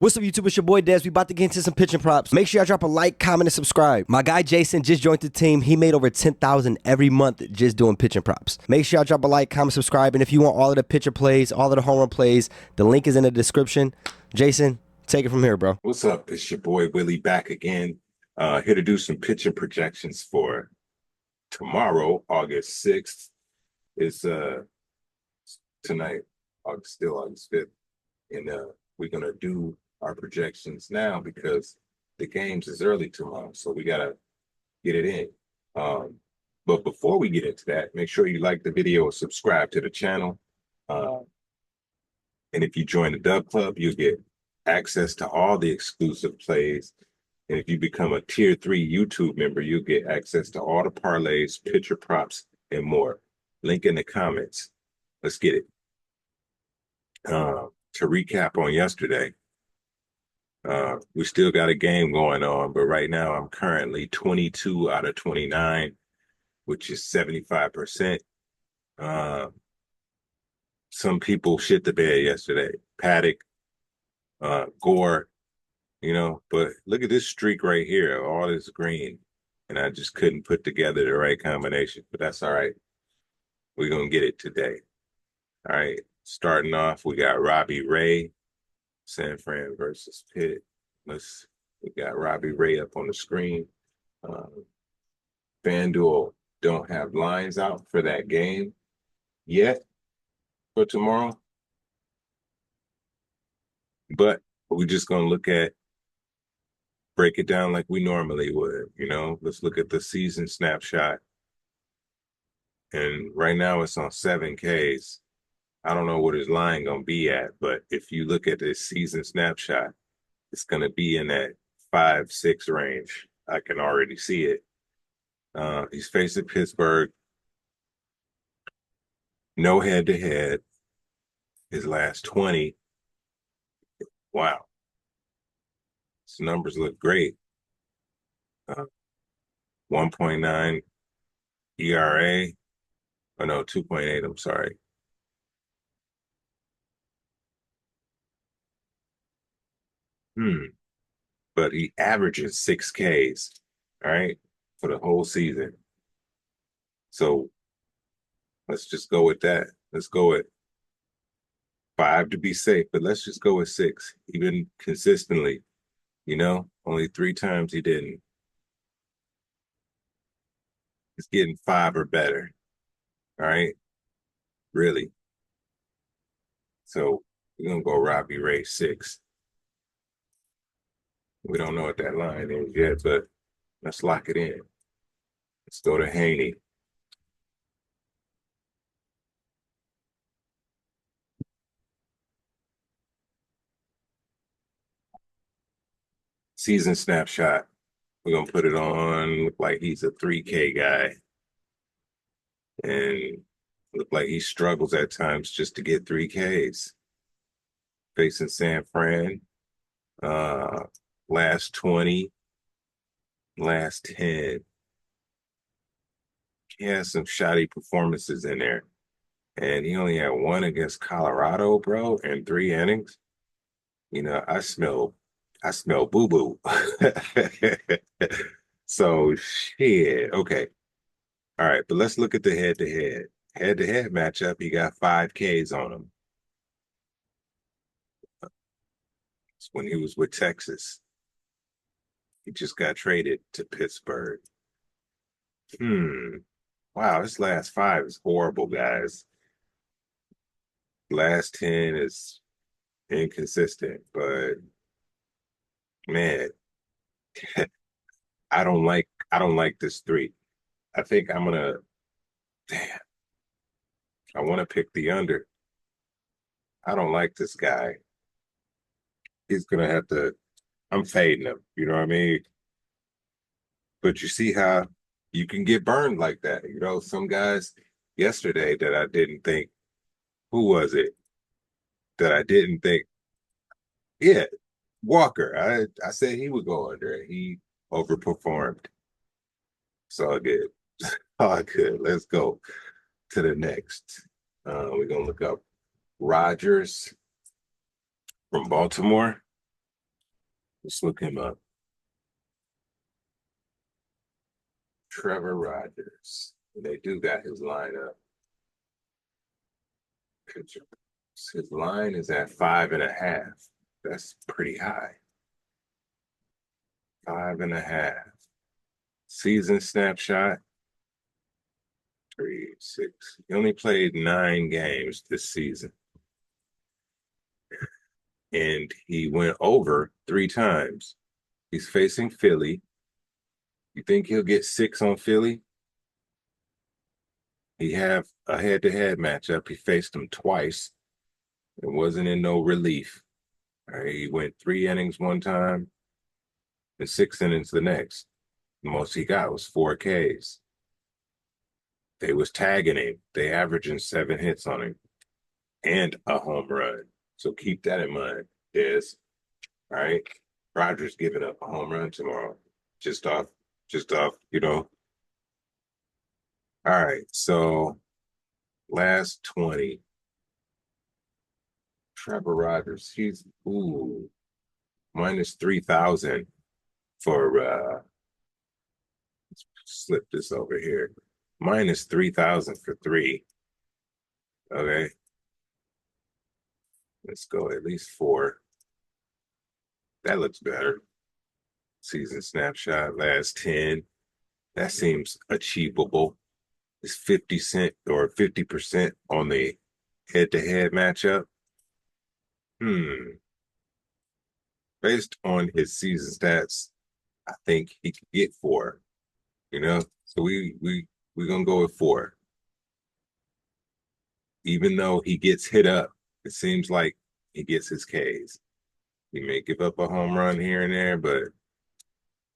What's up, YouTube? It's your boy Dez. We about to get into some pitching props. Make sure y'all drop a like, comment, and subscribe. My guy Jason just joined the team. He made over $10,000 every month just doing pitching props. Make sure y'all drop a like, comment, subscribe, and if you want all of the pitcher plays, all of the home run plays, the link is in the description. Jason, take it from here, bro. What's up? It's your boy Willie back again. Here to do some pitching projections for tomorrow, August 6th. Is tonight, August 5th. And we're gonna do our projections now because the games is early tomorrow, so we gotta get it in. But before we get into that, make sure you like the video and subscribe to the channel. And if you join the Dub Club, you'll get access to all the exclusive plays. And if you become a tier 3 YouTube member, you'll get access to all the parlays, pitcher props, and more. Link in the comments. Let's get it. To recap on yesterday, we still got a game going on, but right now I'm currently 22 out of 29, which is 75%. Some people shit the bed yesterday. Paddock, Gore, but look at this streak right here, all this green, and I just couldn't put together the right combination, but that's all right. We're going to get it today. All right, starting off, we got Robbie Ray, San Fran versus Pitt. We got Robbie Ray up on the screen. FanDuel don't have lines out for that game yet for tomorrow, but we're just going to break it down like we normally would. Let's look at the season snapshot. And right now it's on 7Ks. I don't know what his line going to be at, but if you look at this season snapshot, it's going to be in that 5-6 range. I can already see it. He's facing Pittsburgh. No head-to-head. His last 20. Wow. His numbers look great. 1.9 ERA. Oh, no, 2.8. I'm sorry. But he averages 6Ks, all right, for the whole season. So let's just go with that. Let's go with 5 to be safe, but let's just go with 6, even consistently. Only 3 times he didn't. He's getting 5 or better, all right, really. So we're going to go Robbie Ray 6. We don't know what that line is yet, but let's lock it in. Let's go to Haney. Season snapshot. We're going to put it on. Look like he's a 3K guy. And look like he struggles at times just to get 3Ks. Facing San Fran. Last 20. Last 10. He has some shoddy performances in there. And he only had 1 against Colorado, bro, in 3 innings. I smell boo-boo. So, shit. Okay. All right, but let's look at the head-to-head. Head-to-head matchup, he got 5Ks on him. It's when he was with Texas. He just got traded to Pittsburgh. Wow, this last 5 is horrible, guys. Last 10 is inconsistent, but man, I don't like this 3. I think I'm gonna I want to pick the under. I don't like this guy. He's gonna have to. I'm fading him. You know what I mean? But you see how you can get burned like that. Some guys yesterday that I didn't think. Who was it that I didn't think? Yeah, Walker. I said he would go under. He overperformed. It's all good. All good. Let's go to the next. We're gonna look up Rogers from Baltimore. Let's look him up. Trevor Rogers. They do got his lineup. His line is at 5.5. That's pretty high. 5.5. Season snapshot. 3, 6. He only played 9 games this season. And he went over 3 times. He's facing Philly. You think he'll get 6 on Philly? He have a head-to-head matchup. He faced him twice. It wasn't in no relief. All right, he went 3 innings one time and 6 innings the next. The most he got was 4 Ks. They was tagging him. They averaging 7 hits on him and a home run. So keep that in mind, Des. All right. Rogers giving up a home run tomorrow. Just off, you know. All right. So last 20. Trevor Rogers, he's minus 3,000 for let's slip this over here. Minus 3,000 for 3. Okay. Let's go at least 4. That looks better. Season snapshot, last 10. That seems achievable. It's 50 cent or 50% on the head-to-head matchup. Based on his season stats, I think he could get 4. You know, so we're gonna go with 4. Even though he gets hit up, it seems like he gets his Ks. He may give up a home run here and there, but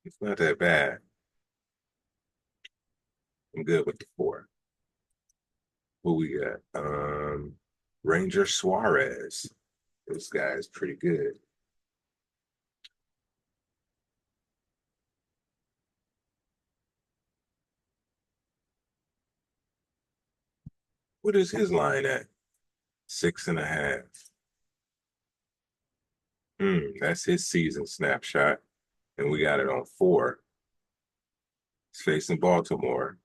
it's not that bad. I'm good with the 4. Who we got? Ranger Suarez. This guy is pretty good. What is his line at? 6.5. That's his season snapshot. And we got it on 4. He's facing Baltimore.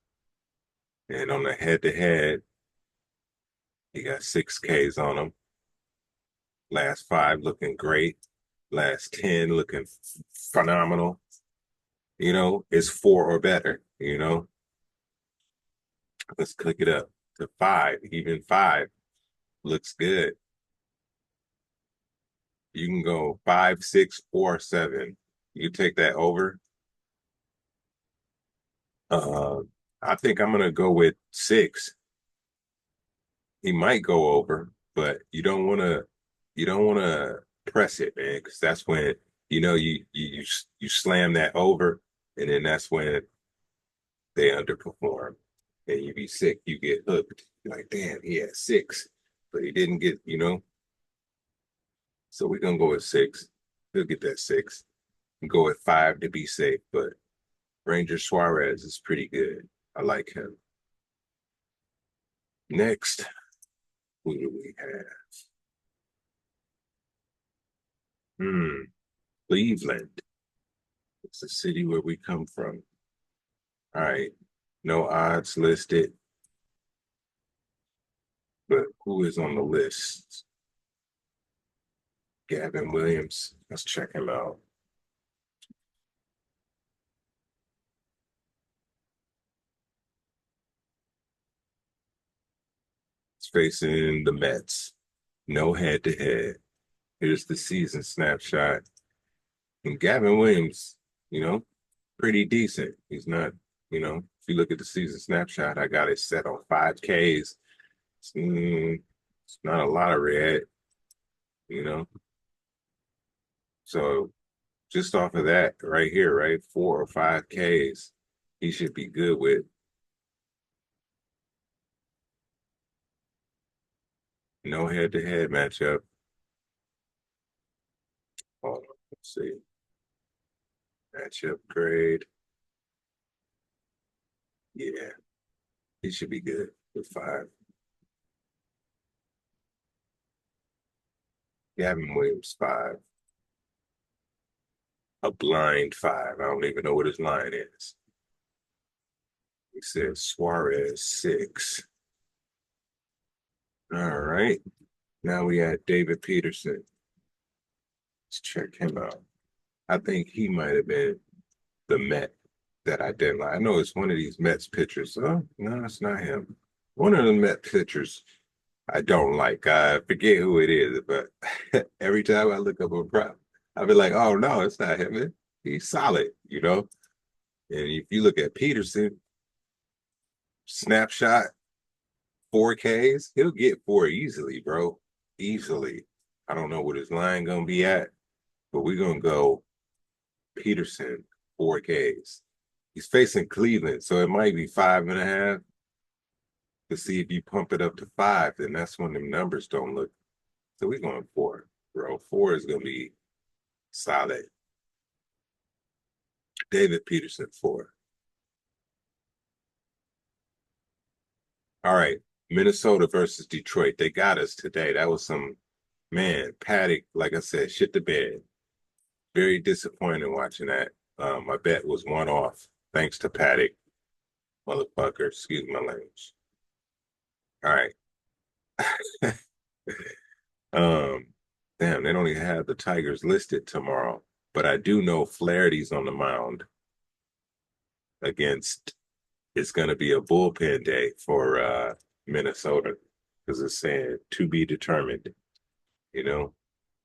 And on the head-to-head, he got 6 Ks on him. Last 5 looking great. Last 10 looking phenomenal. You know, it's 4 or better, you know. Let's click it up to 5. Even 5 looks good. You can go 5, 6, or 7. You take that over. I think I'm gonna go with 6. He might go over, but you don't wanna press it, man, because that's when you slam that over, and then that's when they underperform, and you be sick. You get hooked. You're like, damn, he had 6, but he didn't get, So we're gonna go with 6. He'll get that 6. And go with 5 to be safe, but Ranger Suarez is pretty good. I like him. Next, who do we have? Cleveland. It's the city where we come from. All right. No odds listed. But who is on the list? Gavin Williams. Let's check him out. He's facing the Mets. No head-to-head. Here's the season snapshot. And Gavin Williams, pretty decent. He's not, if you look at the season snapshot, I got it set on 5 Ks. It's not a lot of red, you know. So just off of that right here, right, 4 or 5 Ks, he should be good with. No head-to-head matchup. Hold on, let's see. Matchup grade. Yeah, he should be good with 5. Gavin Williams, 5. a blind 5. I don't even know what his line is. He said Suarez 6. All right. Now we had David Peterson. Let's check him out. I think he might have been the Met that I didn't like. I know it's one of these Mets pitchers. Oh, no, it's not him. One of the Met pitchers I don't like. I forget who it is, but every time I look up a prop, I'll be like, oh, no, it's not him. He's solid, you know? And if you look at Peterson, snapshot, 4Ks, he'll get 4 easily, bro. Easily. I don't know what his line going to be at, but we're going to go Peterson, 4Ks. He's facing Cleveland, so it might be 5.5. To see if you pump it up to 5, then that's when the numbers don't look. So we're going 4, bro. 4 is going to be solid. David Peterson, 4. All right. Minnesota versus Detroit. They got us today. That was some, man, Paddock, like I said, shit the bed. Very disappointed watching that. My bet was 1 off, thanks to Paddock. Motherfucker, excuse my language. All right. Damn, they don't even have the Tigers listed tomorrow. But I do know Flaherty's on the mound against, it's going to be a bullpen day for Minnesota because it's saying to be determined, you know.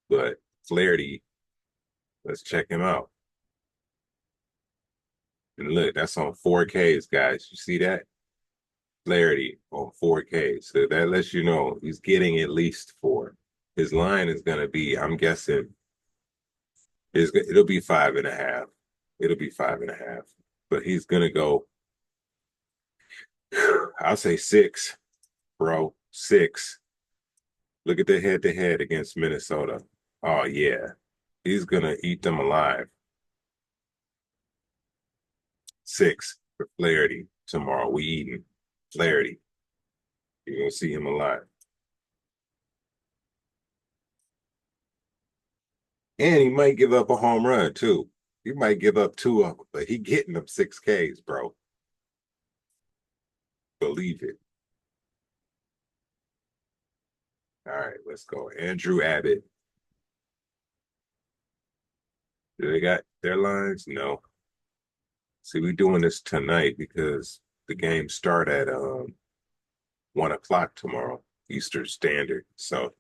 But Flaherty, let's check him out. And look, that's on 4Ks, guys. You see that? Flaherty on 4K. So that lets you know he's getting at least 4. His line is going to be, I'm guessing, it'll be 5.5. It'll be 5.5. But he's going to go, I'll say 6, bro. 6. Look at the head-to-head against Minnesota. Oh, yeah. He's going to eat them alive. 6 for Flaherty tomorrow. We eating Flaherty. You're going to see him alive. And he might give up a home run, too. He might give up 2 of them, but he getting them 6Ks, bro. Believe it. All right, let's go. Andrew Abbott. Do they got their lines? No. See, we're doing this tonight because the games start at 1 o'clock tomorrow, Eastern Standard. So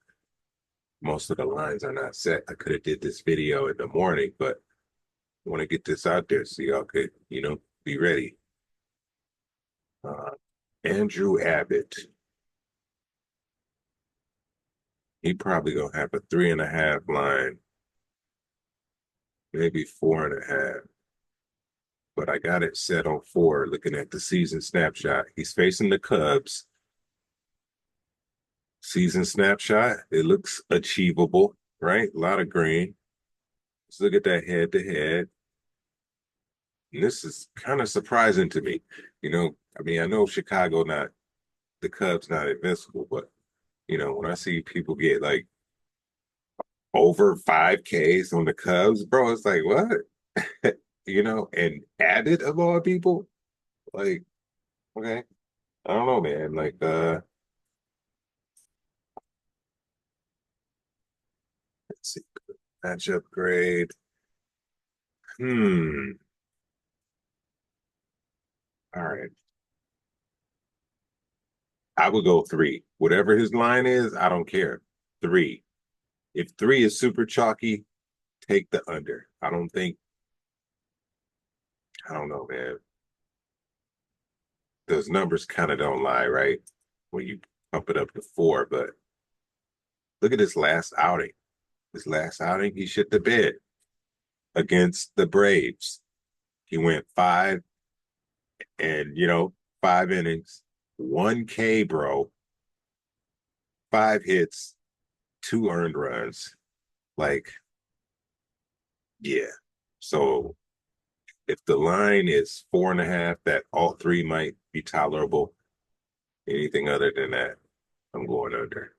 most of the lines are not set. I could have did this video in the morning, but I want to get this out there so y'all could, be ready. Andrew Abbott. He probably gonna have a 3.5 line, maybe 4.5. But I got it set on 4, looking at the season snapshot. He's facing the Cubs. Season snapshot, it looks achievable, right? A lot of green. Let's look at that head-to-head. And this is kind of surprising to me. I know Chicago the Cubs not invincible, but, when I see people get like over 5Ks on the Cubs, bro, it's like, what? And Abbott of all people, like, okay, I don't know, man. Like, let's see, matchup grade. All right. I would go 3. Whatever his line is, I don't care. 3. If 3 is super chalky, take the under. I don't know, man. Those numbers kind of don't lie, right? When you pump it up to 4, but look at his last outing. His last outing, he shit the bed against the Braves. He went 5 and, 5 innings, 1K, bro. 5 hits, 2 earned runs. Like, yeah. So if the line is 4.5, that all 3 might be tolerable. Anything other than that, I'm going under.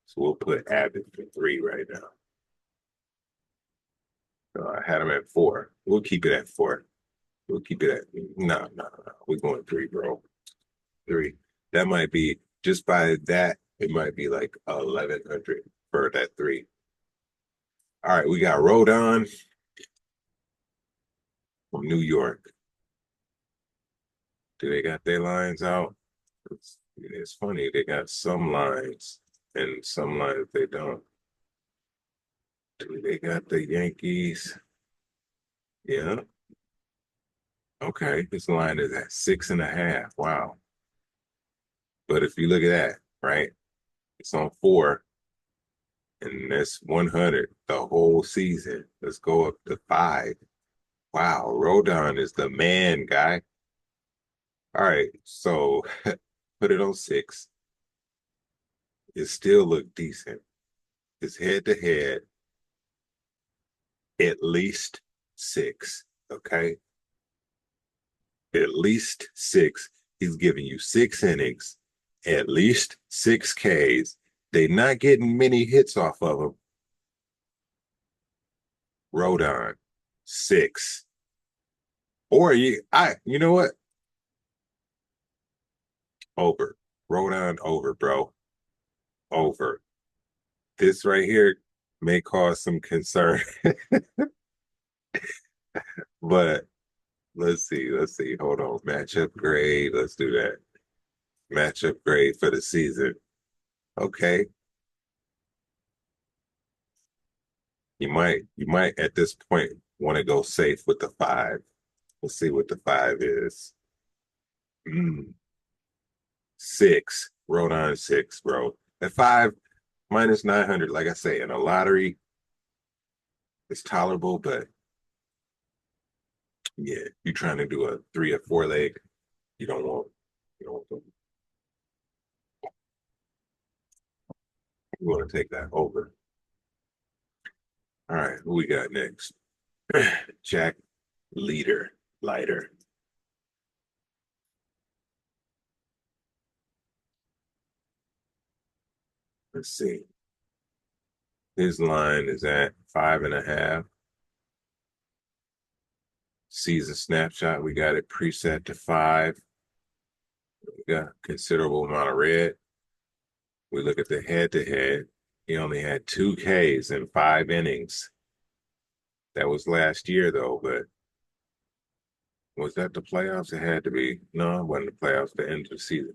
So we'll put Abbott for 3 right now. I had him at 4. We'll keep it at 4. We'll keep it at no. We're going 3, bro. 3. That might be just by that. It might be like 1,100 for that 3. All right, we got Rodon from New York. Do they got their lines out? It's funny. They got some lines and some lines they don't. Do they got the Yankees? Yeah. Okay. This line is at 6.5. Wow. But if you look at that, right? It's on 4, and that's 100 the whole season. Let's go up to 5. Wow, Rodon is the man, guy. All right, so put it on 6. It still look decent. It's head to head, at least 6. Okay, at least 6. He's giving you 6 innings, at least 6 Ks. They're not getting many hits off of him. Rodon, 6. Or you know what? Over. Rodon over, bro. Over. This right here may cause some concern. But let's see. Hold on. Matchup grade. Let's do that. Matchup grade for the season. Okay. You might at this point want to go safe with the 5. Let's see what the 5 is. 6. Rodon 6, bro. At 5, minus 900, like I say, in a lottery, it's tolerable, but yeah, you're trying to do a 3 or 4 leg, you don't want them. You want to take that over. All right, who we got next? Jack Leiter. Let's see. His line is at 5.5. Season snapshot, we got it preset to 5. We got a considerable amount of red. We look at the head-to-head. He only had 2 Ks in 5 innings. That was last year, though, but was that the playoffs? It had to be. No, it wasn't the playoffs, the end of the season.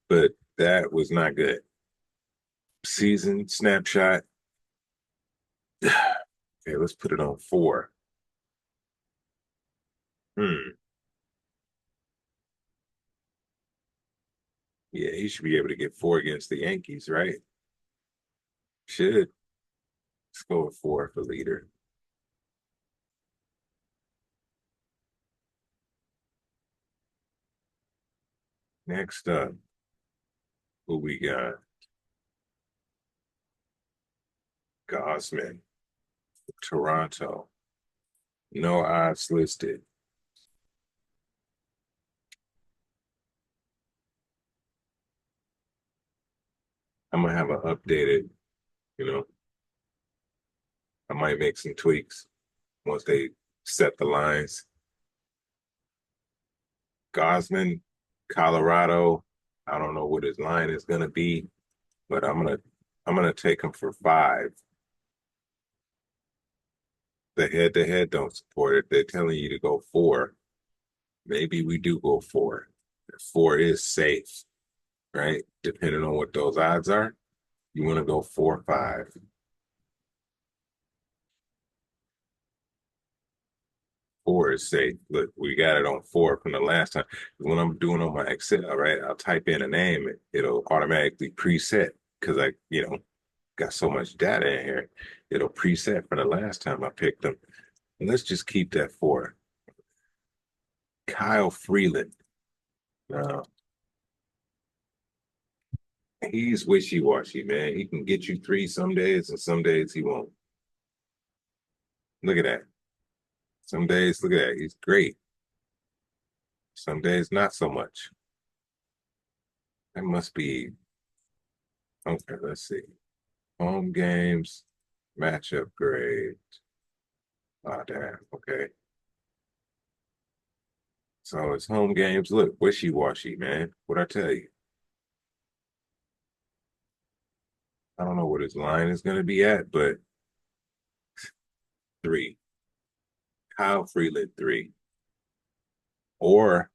But that was not good. Season snapshot. Okay, let's put it on 4. Yeah, he should be able to get 4 against the Yankees, right? Should. Let's go with 4 for Leiter. Next up, who we got? Gossman, Toronto. No odds listed. I'm gonna have an updated, you know, I might make some tweaks once they set the lines. Gossman, Colorado. I don't know what his line is gonna be, but I'm gonna take him for 5. The head-to-head don't support it. They're telling you to go 4. Maybe we do go 4. 4 is safe, right? Depending on what those odds are, you want to go 4 or 5. 4 is safe. Look, we got it on 4 from the last time. When I'm doing on my Excel, right, I'll type in a name, it'll automatically preset because got so much data in here. It'll preset from the last time I picked them. And let's just keep that 4. Kyle Freeland. He's wishy-washy, man. He can get you 3 some days, and some days he won't. Look at that. Some days, look at that. He's great. Some days, not so much. That must be, okay, let's see. Home games, matchup grade. Oh, damn. Okay. So it's home games. Look, wishy-washy, man. What I tell you? I don't know what his line is going to be at, but 3. Kyle Freeland 3. Or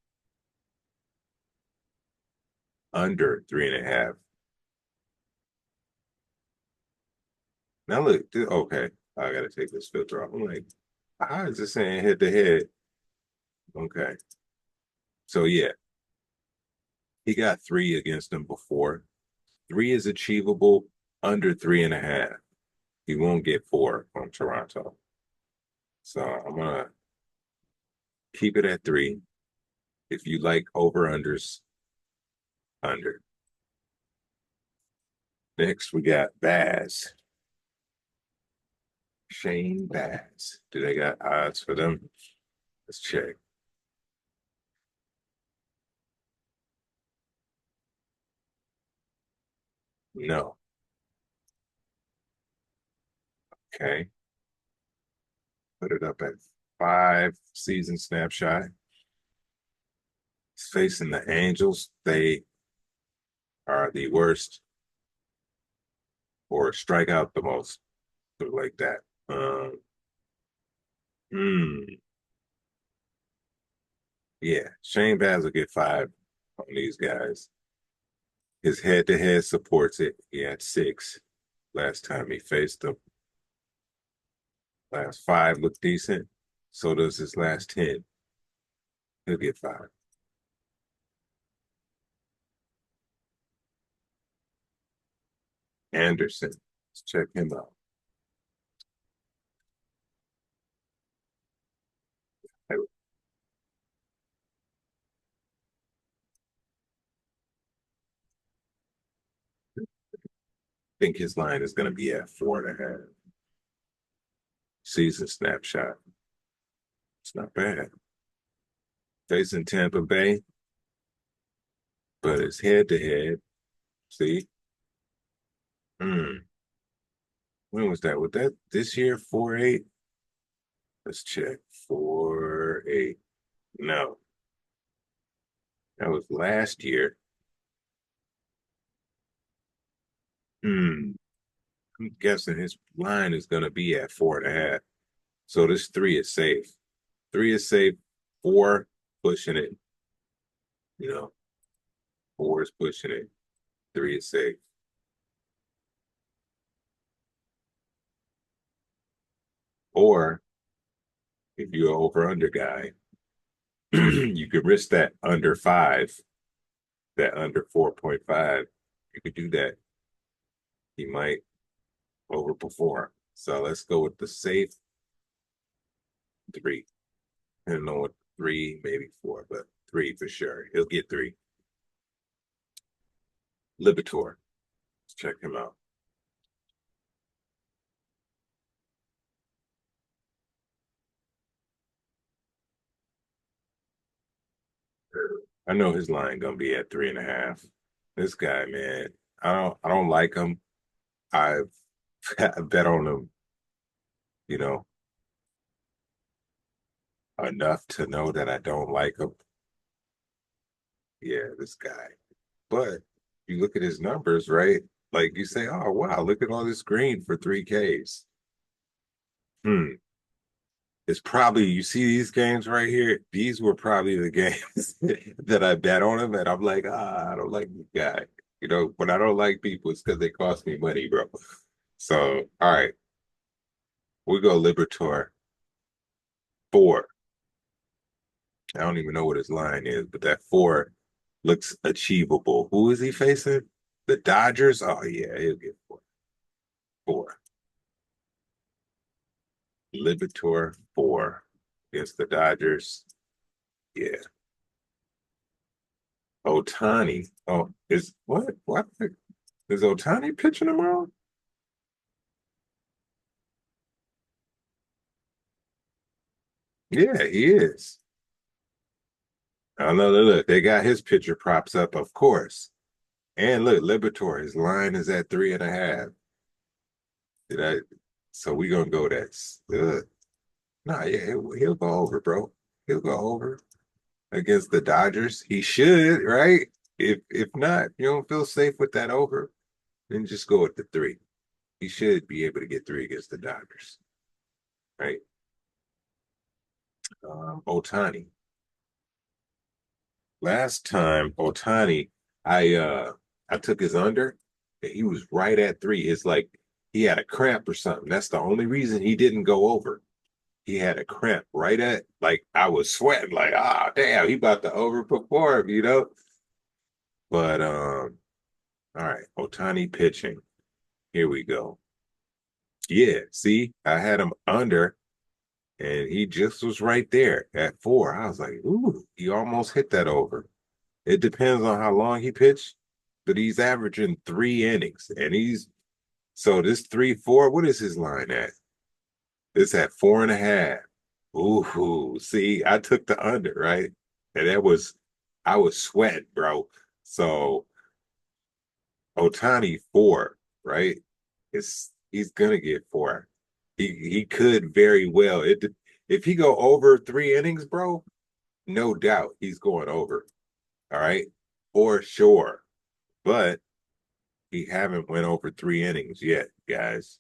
under 3.5. Now look, okay. I gotta take this filter off. I'm like, how is this saying head to head? Okay. So yeah, he got 3 against him before. 3 is achievable under 3.5. He won't get 4 from Toronto. So I'm gonna keep it at 3. If you like over-unders, under. Next, we got Baz. Shane Baz. Do they got odds for them? Let's check. No. Okay. Put it up at 5 season snapshot. He's facing the Angels. They are the worst or strike out the most. Put it like that. Hmm. Yeah, Shane Baz will get 5 on these guys. His head-to-head supports it. He had 6 last time he faced them. Last 5 look decent. So does his last 10. He'll get 5. Anderson. Let's check him out. I think his line is going to be at 4.5. Season snapshot. It's not bad. Facing Tampa Bay, but it's head-to-head. See? Hmm. When was that? Was that this year? 4.8? Let's check. 4.8. No, that was last year. Hmm. I'm guessing his line is going to be at 4.5. So this 3 is safe. 3 is safe. 4 pushing it. You know, 4 is pushing it. 3 is safe. Or if you're an over-under guy, you could risk that under 5, that under 4.5. You could do that. He might overperform. So let's go with the safe 3. I don't know what 3, maybe 4, but 3 for sure. He'll get 3. Liberator. Let's check him out. I know his line gonna be at 3.5. This guy, man, I don't like him. I've I bet on him, you know, enough to know that I don't like him. Yeah, this guy. But you look at his numbers, right? Like you say, oh wow, look at all this green for 3Ks. Hmm. It's probably you see these games right here. These were probably the games that I bet on him, and I'm like, I don't like this guy. You know, when I don't like people, it's because they cost me money, bro. So, all right, we go Liberator 4. I don't even know what his line is, but that 4 looks achievable. Who is he facing? The Dodgers? Oh yeah, he'll get 4. 4. Liberator 4 against the Dodgers. Yeah. Otani. Oh, is what? What? Is Otani pitching tomorrow? Yeah, he is. I know. Look, they got his pitcher props up, of course. And look, Liberator, his line is at 3.5. Did I? So we gonna go that. Nah, yeah, he'll go over, bro. He'll go over against the Dodgers. He should, right? If not, you don't feel safe with that over, then just go with the three. He should be able to get three against the Dodgers, right? Otani. Last time Otani, I took his under, and he was right at three. It's like he had a cramp or something. That's the only reason he didn't go over. He had a cramp right at, like, I was sweating like, ah, damn, he about to overperform, you know. But all right, Otani pitching. Here we go. Yeah, see, I had him under, and he just was right there at four. I was like, ooh, he almost hit that over. It depends on how long he pitched, but he's averaging 3 innings, and he's so this 3-4. What is his line at? It's at 4.5. Ooh, see, I took the under, right? And I was sweating, bro. So Otani four, right? He's gonna get four. He could very well. If he go over 3 innings, bro, no doubt he's going over. All right, for sure. But he haven't went over 3 innings yet, guys.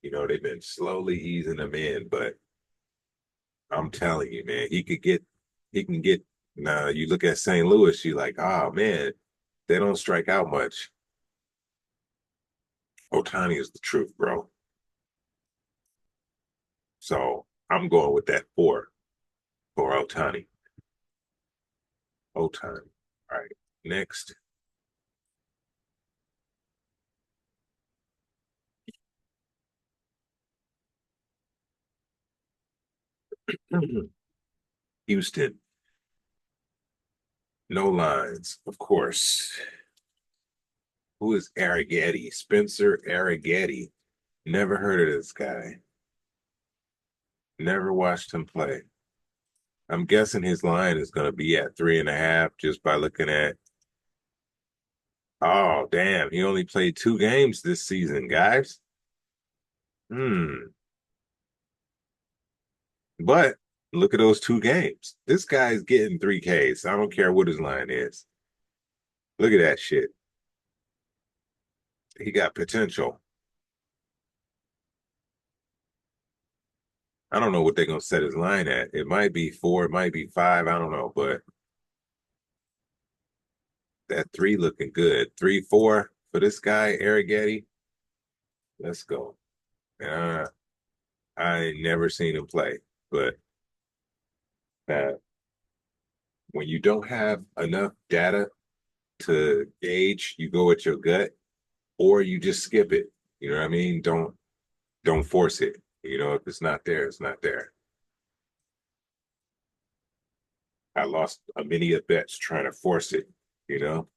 You know, they've been slowly easing him in, but I'm telling you, man, he can get. Now you look at St. Louis, you're like, oh man, they don't strike out much. Otani is the truth, bro. So I'm going with that four for Otani. Otani. All right. Next. Houston. No lines, of course. Who is Arrigetti? Spencer Arrigetti. Never heard of this guy. Never watched him play. I'm guessing his line is going to be at 3.5 just by looking at. Oh, damn. He only played 2 games this season, guys. Hmm. But look at those 2 games. This guy's getting 3Ks. I don't care what his line is. Look at that shit. He got potential. I don't know what they're going to set his line at. It might be 4, it might be 5. I don't know. But that 3 looking good. 3-4 for this guy, Arrigetti. Let's go. Uh, I ain't never seen him play. But uh, when you don't have enough data to gauge, you go with your gut or you just skip it. You know what I mean? Don't force it. You know, if it's not there, it's not there. I lost a many of bets trying to force it, you know.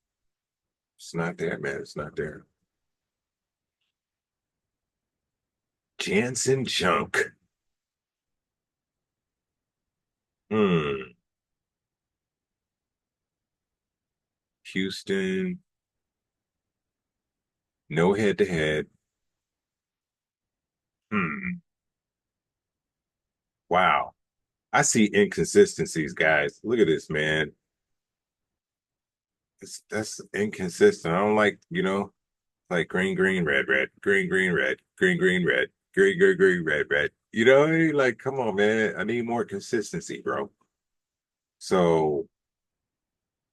It's not there, man. It's not there. Jansen junk. Hmm. Houston, no head to head. Hmm. Wow. I see inconsistencies, guys. Look at this, man. That's inconsistent. I don't like, like green, green, red, red, green, green, red, green, green, red, green, green, green, red, red. You know, like, come on, man. I need more consistency, bro. So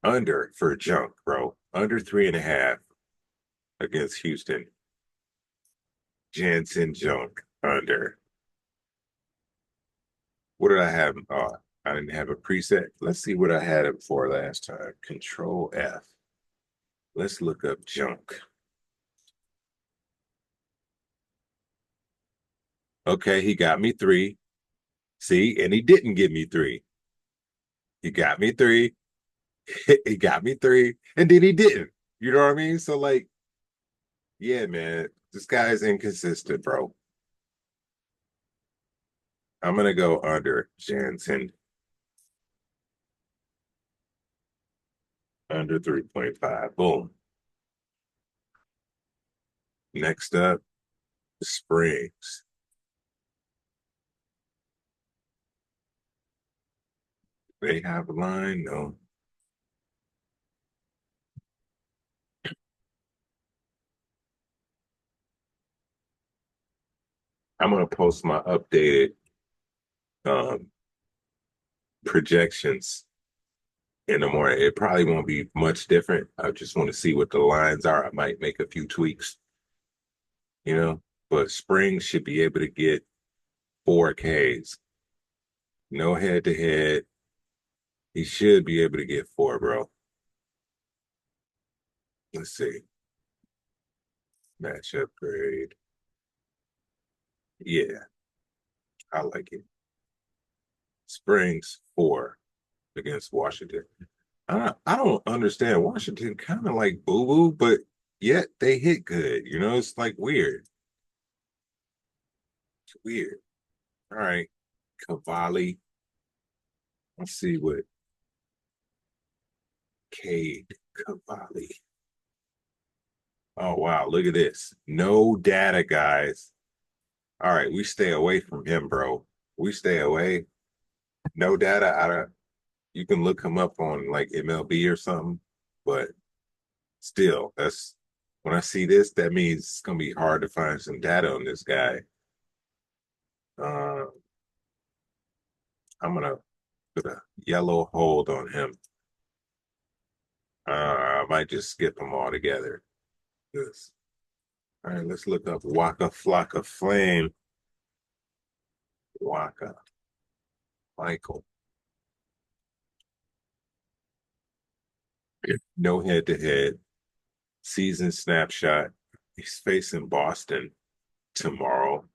under for junk, bro. Under 3.5 against Houston. Jansen junk under. What did I have? I didn't have a preset. Let's see what I had it for last time. Control F. Let's look up junk. Okay, he got me 3. See, and he didn't give me 3. He got me 3. He got me 3, and then he didn't. You know what I mean? So, like, yeah, man, this guy is inconsistent, bro. I'm gonna go under Jansen, under 3.5. Boom. Next up, Springs. they have a line? No. I'm gonna post my updated um projections in the morning. It probably won't be much different. I just want to see what the lines are. I might make a few tweaks, you know. But Spring should be able to get 4Ks. No head to head. He should be able to get 4, bro. Let's see. Matchup grade. Yeah, I like it. Springs 4 against Washington. I don't understand. Washington kind of like boo-boo, but yet they hit good. You know, it's like weird. It's weird. All right. Cavali. Let's see what Cade Cavali. Oh wow, look at this. No data, guys. All right, we stay away from him, bro. We stay away. No data. I don't, you can look him up on like MLB or something, but still, that's when I see this, that means it's gonna be hard to find some data on this guy. Uh, I'm gonna put a yellow hold on him. I might just skip him altogether. Yes. All right, let's look up Waka Flocka Flame. Waka Michael. No head to head. Season snapshot. He's facing Boston tomorrow.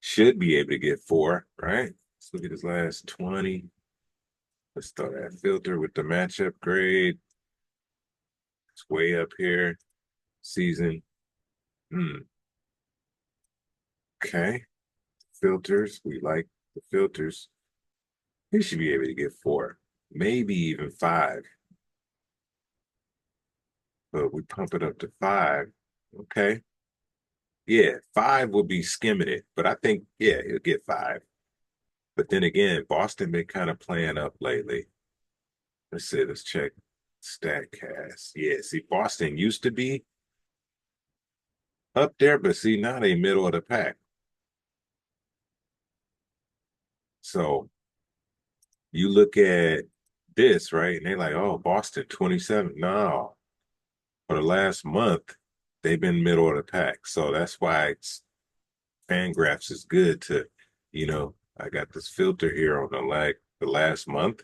Should be able to get 4, right? Let's look at his last 20. Let's start that filter with the matchup grade. It's way up here. Season. Okay. Filters. We like the filters. He should be able to get 4, maybe even 5. But we pump it up to 5. Okay. Yeah, 5 will be skimming it, but I think, yeah, he'll get 5. But then again, Boston been kind of playing up lately. Let's see, let's check StatCast. Yeah, see, Boston used to be up there, but see, now they middle of the pack. So you look at this, right? And they're like, oh, Boston 27. No, for the last month, they've been middle of the pack. So that's why Fangraphs is good to, I got this filter here on the last month.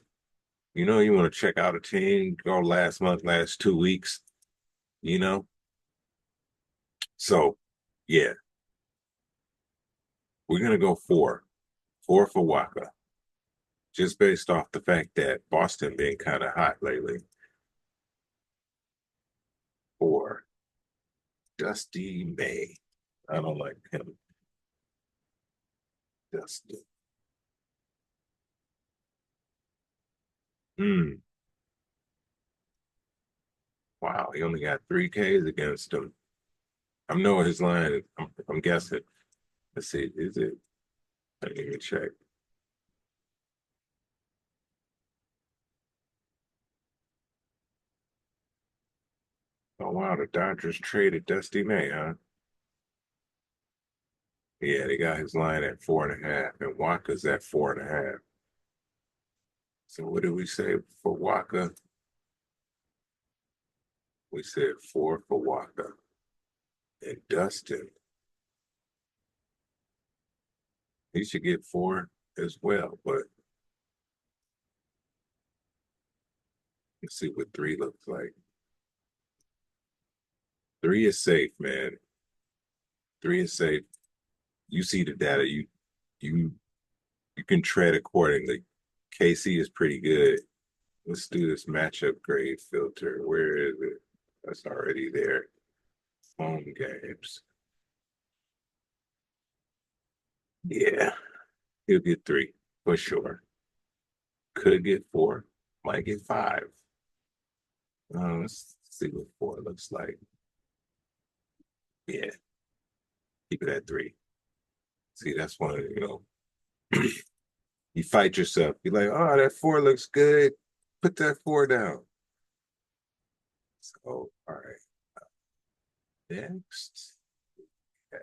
You want to check out a team, go last month, last 2 weeks, you know? So, yeah, we're going to go 4 for Waka, just based off the fact that Boston been kind of hot lately. 4, Dusty May. I don't like him. Dusty. Wow, he only got 3Ks against him. I know his line. I'm guessing. Let's see. Is it? Let me check. Oh wow, the Dodgers traded Dusty May, huh? Yeah, they got his line at 4.5, and Waka's at 4.5. So what did we say for Waka? We said 4 for Waka. And Dustin, he should get 4 as well, but let's see what 3 looks like. 3 is safe, man. 3 is safe. You see the data. You you can tread accordingly. KC is pretty good. Let's do this matchup grade filter. Where is it? That's already there. Home games. Yeah, he'll get 3 for sure. Could get 4, might get 5. Let's see what 4 looks like. Yeah, keep it at 3. See, that's one of You fight yourself. You're like, oh, that 4 looks good. Put that 4 down. So, all right. Next. Yeah.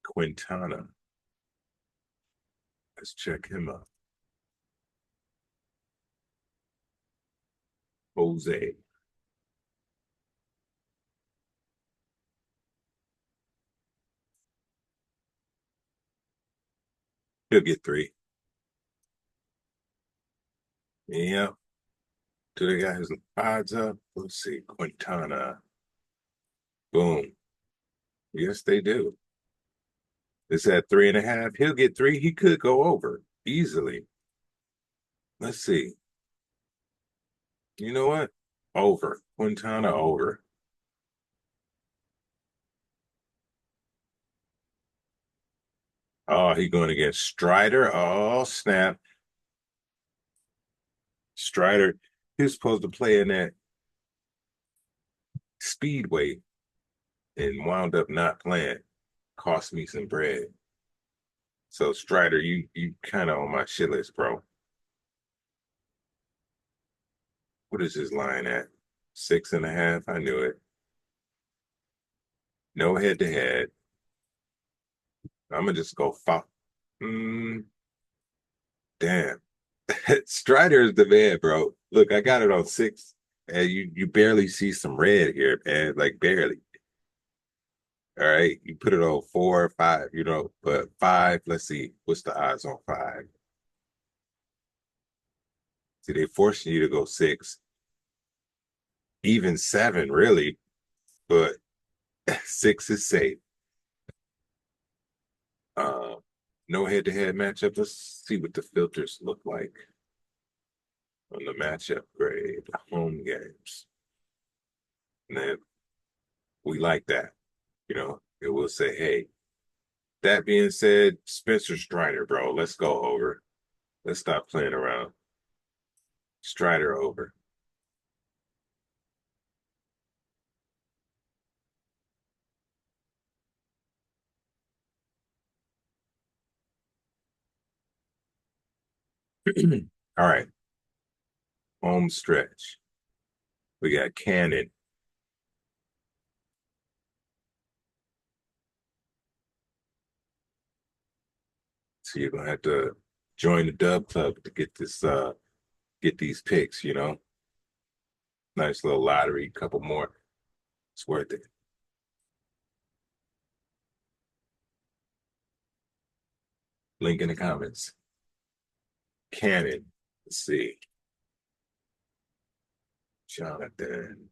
Quintana. Let's check him out. Jose. He'll get 3. Yeah. Do they got his odds up? Let's see. Quintana. Boom. Yes, they do. It's at 3.5. He'll get 3. He could go over easily. Let's see. You know what? Over. Quintana over. Oh, he going against Strider. Oh, snap. Strider. He was supposed to play in that Speedway and wound up not playing. Cost me some bread. So Strider, you kind of on my shit list, bro. What is his line at? 6.5. I knew it. No head to head. I'm gonna just go five. Damn. Strider is the man, bro. Look, I got it on 6, and you barely see some red here, man. Like barely. All right, you put it on 4 or 5, but 5. Let's see, what's the odds on 5? See, they forcing you to go 6, even 7, really, but 6 is safe. No head-to-head matchup. Let's see what the filters look like on the matchup grade, home games. And then we like that, It will say, hey, that being said, Spencer Strider, bro, let's go over. Let's stop playing around. Strider over. All right. Home stretch. We got Cannon. So you're gonna have to join the Dub Club to get these picks, Nice little lottery, couple more. It's worth it. Link in the comments. Cannon. Let's see. Jonathan.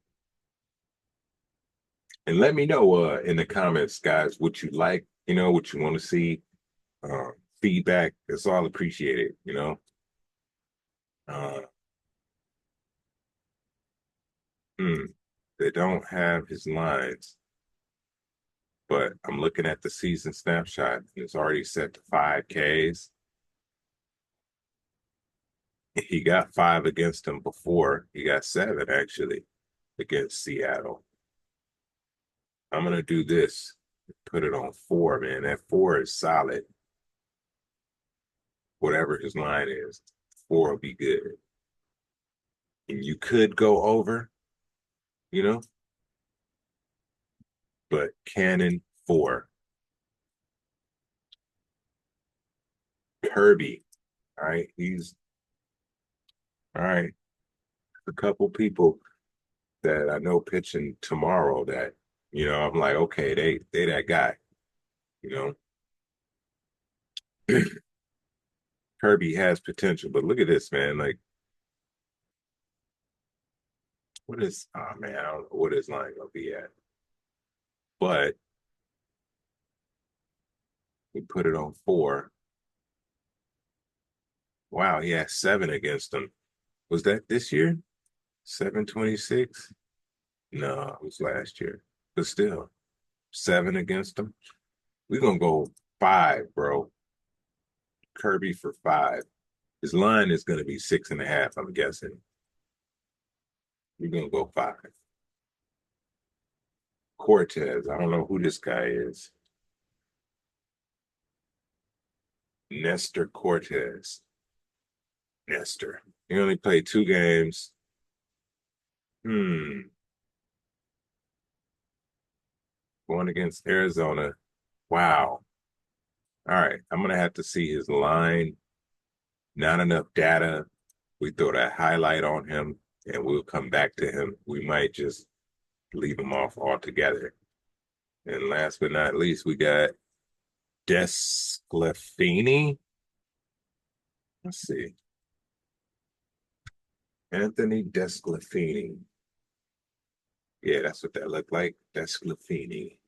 And let me know in the comments, guys, what you like, what you want to see. Feedback. It's all appreciated, Uh, they don't have his lines, but I'm looking at the season snapshot and it's already set to 5Ks. He got 5 against him before. He got 7 actually against Seattle. I'm gonna do this. Put it on 4, man. That 4 is solid. Whatever his line is, 4 will be good. And you could go over, but Cannon 4. Kirby, all right, he's all right. A couple people that I know pitching tomorrow that, I'm like, okay, they that guy, Kirby has potential, but look at this, man. Like, oh man, I don't know what his line gonna be at. But we put it on 4. Wow, he had 7 against him. Was that this year? 726? No, it was last year. But still, 7 against him. We're gonna go 5, bro. Kirby for 5. His line is gonna be 6.5, I'm guessing. We're gonna go 5. Cortez, I don't know who this guy is. Nestor Cortez. Nestor. He only played 2 games. Going against Arizona. Wow. All right. I'm going to have to see his line. Not enough data. We throw that highlight on him and we'll come back to him. We might just leave him off altogether. And last but not least, we got Desclafini. Let's see. Anthony Desclafini. Yeah, that's what that looked like. Desclafini.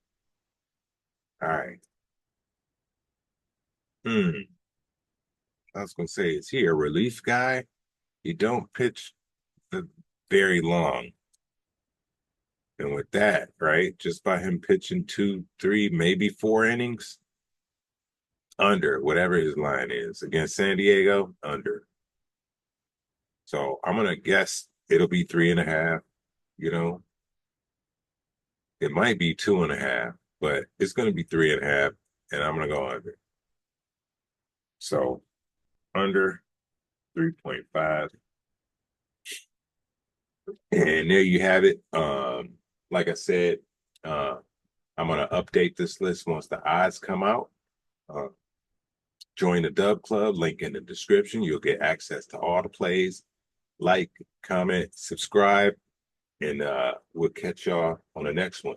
All right. I was going to say, is he a relief guy? He don't pitch very long. And with that, right, just by him pitching 2, 3, maybe 4 innings, under whatever his line is. Against San Diego, under. So I'm going to guess it'll be 3.5, you know. It might be 2.5, but it's going to be 3.5, and I'm going to go under. So under 3.5. And there you have it. Like I said, I'm going to update this list once the odds come out. Join the Dub Club, link in the description. You'll get access to all the plays. Like, comment, subscribe, and we'll catch y'all on the next one.